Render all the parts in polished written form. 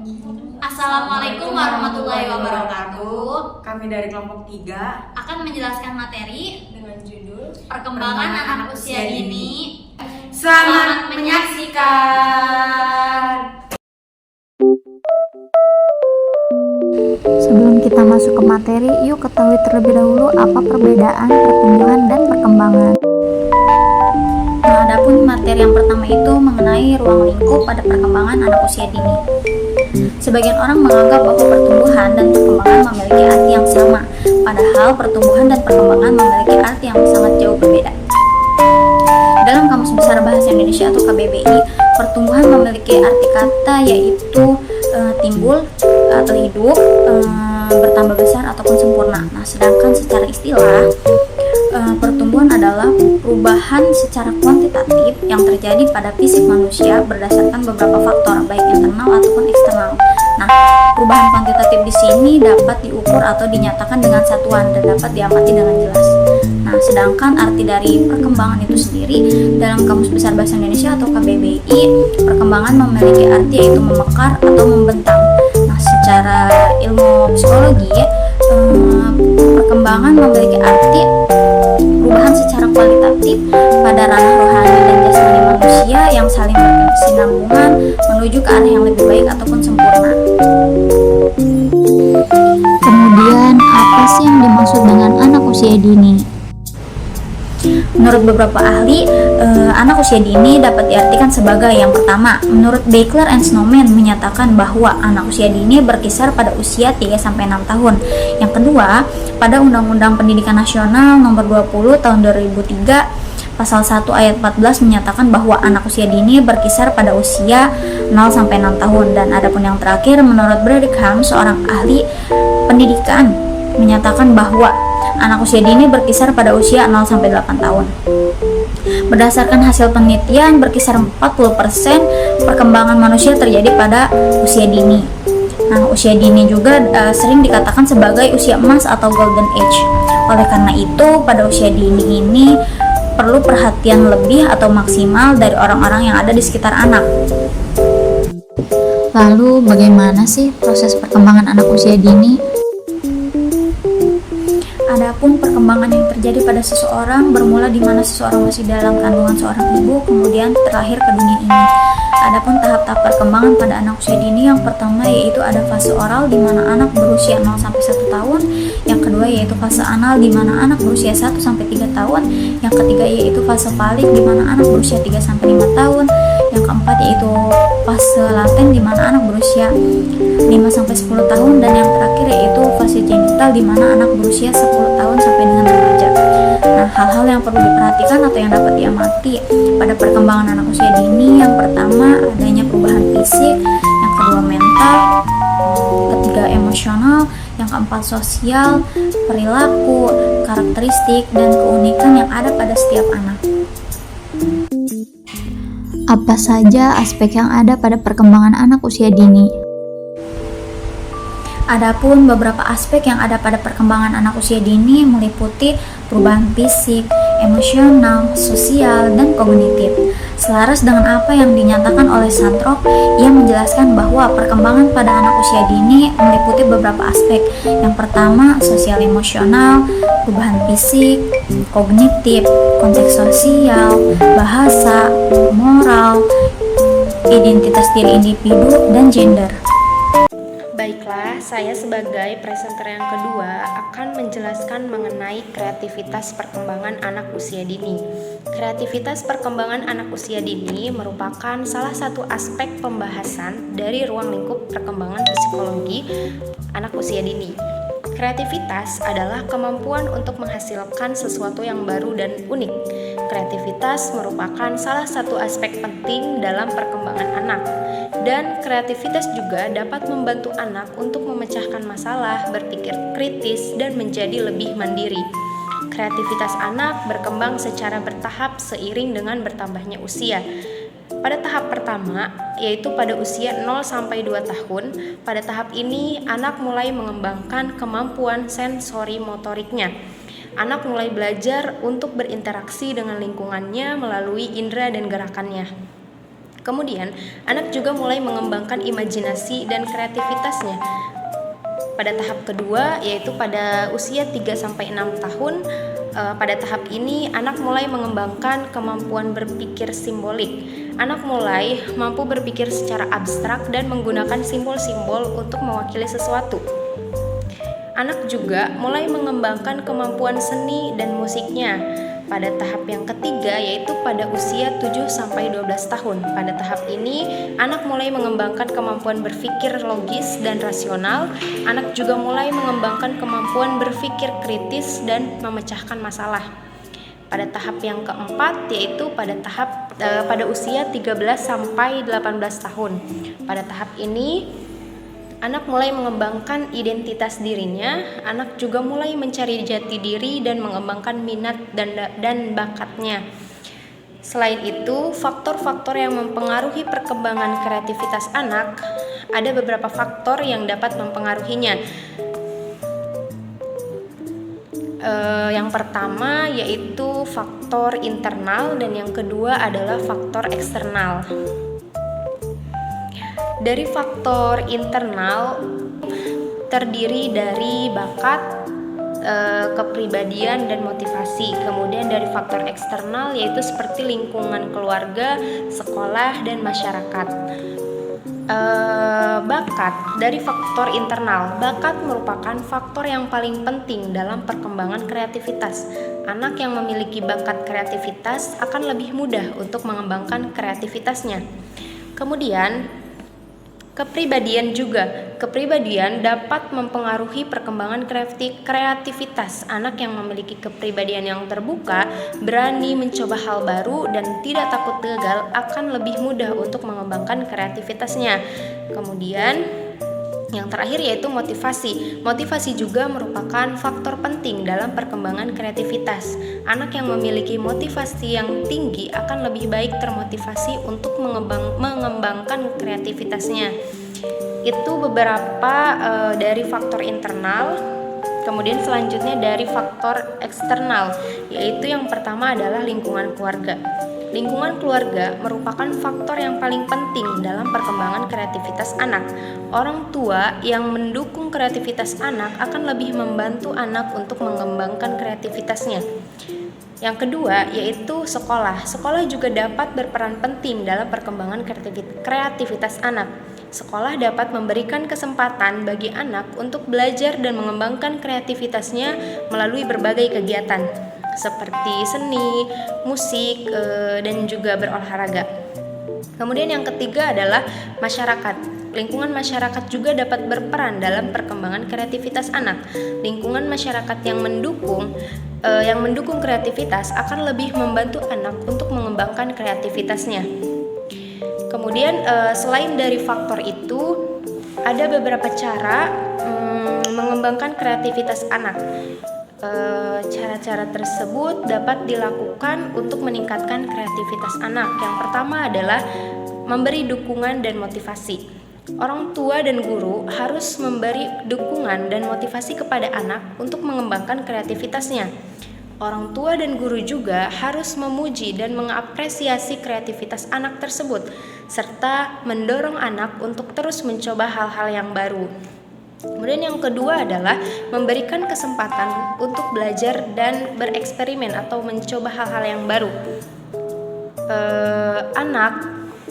Assalamualaikum warahmatullahi wabarakatuh. Kami dari kelompok 3 Akan menjelaskan materi dengan judul perkembangan anak usia dini. Selamat menyaksikan. Sebelum kita masuk ke materi, yuk ketahui terlebih dahulu apa perbedaan pertumbuhan dan perkembangan. Nah, adapun materi yang pertama itu mengenai ruang lingkup pada perkembangan anak usia dini. Sebagian orang menganggap bahwa pertumbuhan dan perkembangan memiliki arti yang sama, padahal pertumbuhan dan perkembangan memiliki arti yang sangat jauh berbeda. Dalam Kamus Besar Bahasa Indonesia atau KBBI, pertumbuhan memiliki arti kata yaitu timbul atau hidup, bertambah besar ataupun sempurna. Nah, sedangkan secara istilah, pertumbuhan adalah perubahan secara kuantitatif yang terjadi pada fisik manusia berdasarkan beberapa faktor, baik internal ataupun eksternal. Nah, perubahan kuantitatif di sini dapat diukur atau dinyatakan dengan satuan dan dapat diamati dengan jelas. Nah, sedangkan arti dari perkembangan itu sendiri dalam Kamus Besar Bahasa Indonesia atau KBBI, perkembangan memiliki arti yaitu memekar atau membentang. Nah, secara ilmu psikologi, perkembangan memiliki arti perubahan secara kualitatif pada ranah rohani dan jasmani manusia yang saling berkesinambungan menuju ke arah yang lebih baik ataupun sempurna. Kemudian, apa sih yang dimaksud dengan anak usia dini? Menurut beberapa ahli, anak usia dini dapat diartikan sebagai yang pertama, menurut Beckler and Snowman menyatakan bahwa anak usia dini berkisar pada usia 3-6 tahun. Yang kedua, pada Undang-Undang Pendidikan Nasional Nomor 20 Tahun 2003 Pasal 1 ayat 14 menyatakan bahwa anak usia dini berkisar pada usia 0-6 tahun. Dan adapun yang terakhir, menurut Bradingham, seorang ahli pendidikan menyatakan bahwa anak usia dini berkisar pada usia 0-8 tahun. Berdasarkan hasil penelitian, berkisar 40% perkembangan manusia terjadi pada usia dini. Nah, usia dini juga sering dikatakan sebagai usia emas atau golden age. Oleh karena itu, pada usia dini ini perlu perhatian lebih atau maksimal dari orang-orang yang ada di sekitar anak. Lalu, bagaimana sih proses perkembangan anak usia dini? Adapun perkembangan yang terjadi pada seseorang bermula di mana seseorang masih dalam kandungan seorang ibu, kemudian terlahir ke dunia ini. Adapun tahap-tahap perkembangan pada anak usia dini, yang pertama yaitu ada fase oral di mana anak berusia 0-1 tahun, yang kedua yaitu fase anal di mana anak berusia 1-3 tahun, yang ketiga yaitu fase palik di mana anak berusia 3-5 tahun, yang keempat yaitu fase laten di mana anak berusia 5-10 tahun, dan yang terakhir yaitu fase genital di mana anak berusia 10 tahun sampai dengan remaja. Nah, hal-hal yang perlu diperhatikan atau yang dapat diamati pada perkembangan anak usia dini, yang pertama adanya perubahan fisik, yang kedua mental, ketiga emosional, yang keempat sosial, perilaku, karakteristik, dan keunikan yang ada pada setiap anak. Apa saja aspek yang ada pada perkembangan anak usia dini? Adapun beberapa aspek yang ada pada perkembangan anak usia dini meliputi perubahan fisik, emosional, sosial, dan kognitif. Selaras dengan apa yang dinyatakan oleh Santrop, ia menjelaskan bahwa perkembangan pada anak usia dini meliputi beberapa aspek. Yang pertama, sosial emosional, perubahan fisik, kognitif, konteks sosial, bahasa, moral, identitas diri individu, dan gender. Baiklah, saya sebagai presenter yang kedua akan menjelaskan mengenai kreativitas perkembangan anak usia dini. Kreativitas perkembangan anak usia dini merupakan salah satu aspek pembahasan dari ruang lingkup perkembangan psikologi anak usia dini. Kreativitas adalah kemampuan untuk menghasilkan sesuatu yang baru dan unik. Kreativitas merupakan salah satu aspek penting dalam perkembangan anak. Dan kreativitas juga dapat membantu anak untuk memecahkan masalah, berpikir kritis, dan menjadi lebih mandiri. Kreativitas anak berkembang secara bertahap seiring dengan bertambahnya usia. Pada tahap pertama, yaitu pada usia 0-2 tahun, pada tahap ini anak mulai mengembangkan kemampuan sensori motoriknya. Anak mulai belajar untuk berinteraksi dengan lingkungannya melalui indera dan gerakannya. Kemudian, anak juga mulai mengembangkan imajinasi dan kreativitasnya. Pada tahap kedua, yaitu pada usia 3-6 tahun, pada tahap ini anak mulai mengembangkan kemampuan berpikir simbolik. Anak mulai mampu berpikir secara abstrak dan menggunakan simbol-simbol untuk mewakili sesuatu. Anak juga mulai mengembangkan kemampuan seni dan musiknya. Pada tahap yang ketiga, yaitu pada usia 7-12 tahun. Pada tahap ini, anak mulai mengembangkan kemampuan berpikir logis dan rasional. Anak juga mulai mengembangkan kemampuan berpikir kritis dan memecahkan masalah. Pada tahap yang keempat, yaitu pada usia 13-18 tahun. Pada tahap ini, anak mulai mengembangkan identitas dirinya. Anak juga mulai mencari jati diri dan mengembangkan minat dan bakatnya. Selain itu, faktor-faktor yang mempengaruhi perkembangan kreativitas anak, ada beberapa faktor yang dapat mempengaruhinya. Yang pertama yaitu faktor internal dan yang kedua adalah faktor eksternal. Dari faktor internal terdiri dari bakat, kepribadian dan motivasi. Kemudian dari faktor eksternal yaitu seperti lingkungan keluarga, sekolah dan masyarakat. Bakat dari faktor internal. Bakat merupakan faktor yang paling penting dalam perkembangan kreativitas. Anak yang memiliki bakat kreativitas akan lebih mudah untuk mengembangkan kreativitasnya. Kemudian kepribadian juga. Kepribadian dapat mempengaruhi perkembangan kreativitas. Anak yang memiliki kepribadian yang terbuka, berani mencoba hal baru, dan tidak takut gagal akan lebih mudah untuk mengembangkan kreativitasnya. Kemudian yang terakhir yaitu motivasi. Motivasi juga merupakan faktor penting dalam perkembangan kreativitas. Anak yang memiliki motivasi yang tinggi akan lebih baik termotivasi untuk mengembangkan kreativitasnya. Itu beberapa dari faktor internal. Kemudian selanjutnya dari faktor eksternal, yaitu yang pertama adalah lingkungan keluarga. Lingkungan keluarga merupakan faktor yang paling penting dalam perkembangan kreativitas anak. Orang tua yang mendukung kreativitas anak akan lebih membantu anak untuk mengembangkan kreativitasnya. Yang kedua yaitu sekolah. Sekolah juga dapat berperan penting dalam perkembangan kreativitas anak. Sekolah dapat memberikan kesempatan bagi anak untuk belajar dan mengembangkan kreativitasnya melalui berbagai kegiatan seperti seni, musik, dan juga berolahraga. Kemudian yang ketiga adalah masyarakat. Lingkungan masyarakat juga dapat berperan dalam perkembangan kreativitas anak. Lingkungan masyarakat yang mendukung kreativitas akan lebih membantu anak untuk mengembangkan kreativitasnya. Kemudian selain dari faktor itu, ada beberapa cara mengembangkan kreativitas anak. Cara-cara tersebut dapat dilakukan untuk meningkatkan kreativitas anak. Yang pertama adalah memberi dukungan dan motivasi. Orang tua dan guru harus memberi dukungan dan motivasi kepada anak untuk mengembangkan kreativitasnya. Orang tua dan guru juga harus memuji dan mengapresiasi kreativitas anak tersebut, serta mendorong anak untuk terus mencoba hal-hal yang baru. Kemudian yang kedua adalah memberikan kesempatan untuk belajar dan bereksperimen atau mencoba hal-hal yang baru.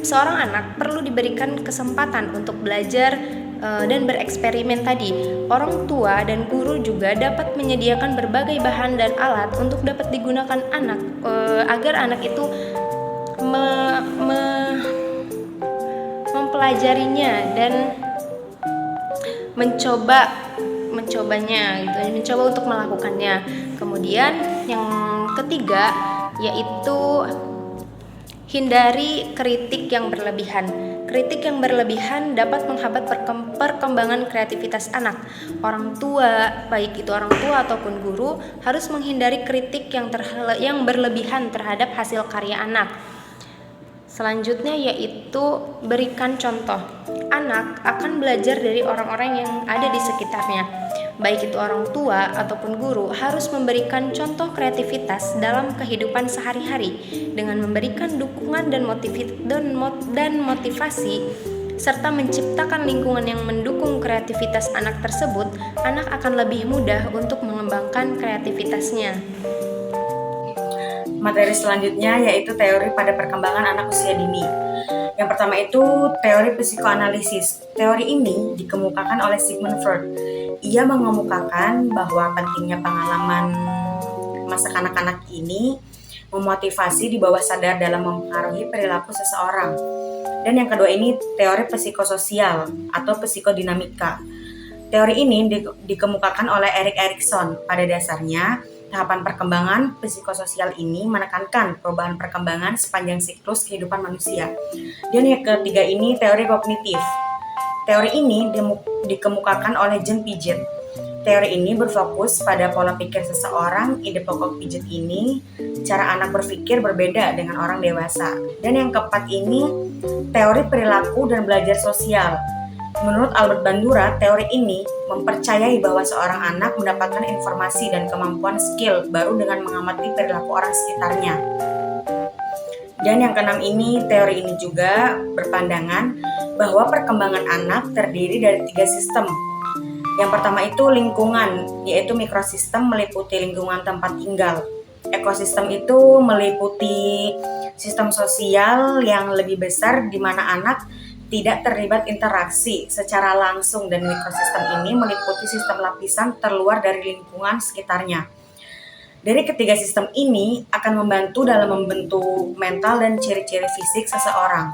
Seorang anak perlu diberikan kesempatan untuk belajar dan bereksperimen tadi. Orang tua dan guru juga dapat menyediakan berbagai bahan dan alat untuk dapat digunakan anak agar anak itu mempelajarinya dan mencobanya gitu, mencoba untuk melakukannya. Kemudian yang ketiga yaitu hindari kritik yang berlebihan. Kritik yang berlebihan dapat menghambat perkembangan kreativitas anak. Orang tua, baik itu orang tua ataupun guru, harus menghindari kritik yang berlebihan terhadap hasil karya anak. Selanjutnya yaitu berikan contoh. Anak akan belajar dari orang-orang yang ada di sekitarnya. baik itu orang tua ataupun guru, harus memberikan contoh kreativitas dalam kehidupan sehari-hari dengan memberikan dukungan dan motivasi serta menciptakan lingkungan yang mendukung kreativitas anak tersebut. Anak akan lebih mudah untuk mengembangkan kreativitasnya. Materi selanjutnya yaitu teori pada perkembangan anak usia dini. Yang pertama itu teori psikoanalisis. Teori ini dikemukakan oleh Sigmund Freud. Ia mengemukakan bahwa pentingnya pengalaman masa kanak-kanak ini memotivasi di bawah sadar dalam mempengaruhi perilaku seseorang. Dan yang kedua ini teori psikososial atau psikodinamika. Teori ini dikemukakan oleh Erik Erikson. Pada dasarnya, tahapan perkembangan psikososial ini menekankan perubahan perkembangan sepanjang siklus kehidupan manusia. Dan yang ketiga ini teori kognitif. Teori ini dikemukakan oleh John Piaget. Teori ini berfokus pada pola pikir seseorang. Ide pokok Piaget ini, cara anak berpikir berbeda dengan orang dewasa. Dan yang keempat ini teori perilaku dan belajar sosial. Menurut Albert Bandura, teori ini mempercayai bahwa seorang anak mendapatkan informasi dan kemampuan skill baru dengan mengamati perilaku orang sekitarnya. Dan yang keenam ini, teori ini juga berpandangan bahwa perkembangan anak terdiri dari 3 sistem. Yang pertama itu lingkungan, yaitu mikrosistem meliputi lingkungan tempat tinggal. Ekosistem itu meliputi sistem sosial yang lebih besar di mana anak tidak terlibat interaksi secara langsung, dan mikrosistem ini meliputi sistem lapisan terluar dari lingkungan sekitarnya. Dari ketiga sistem ini akan membantu dalam membentuk mental dan ciri-ciri fisik seseorang.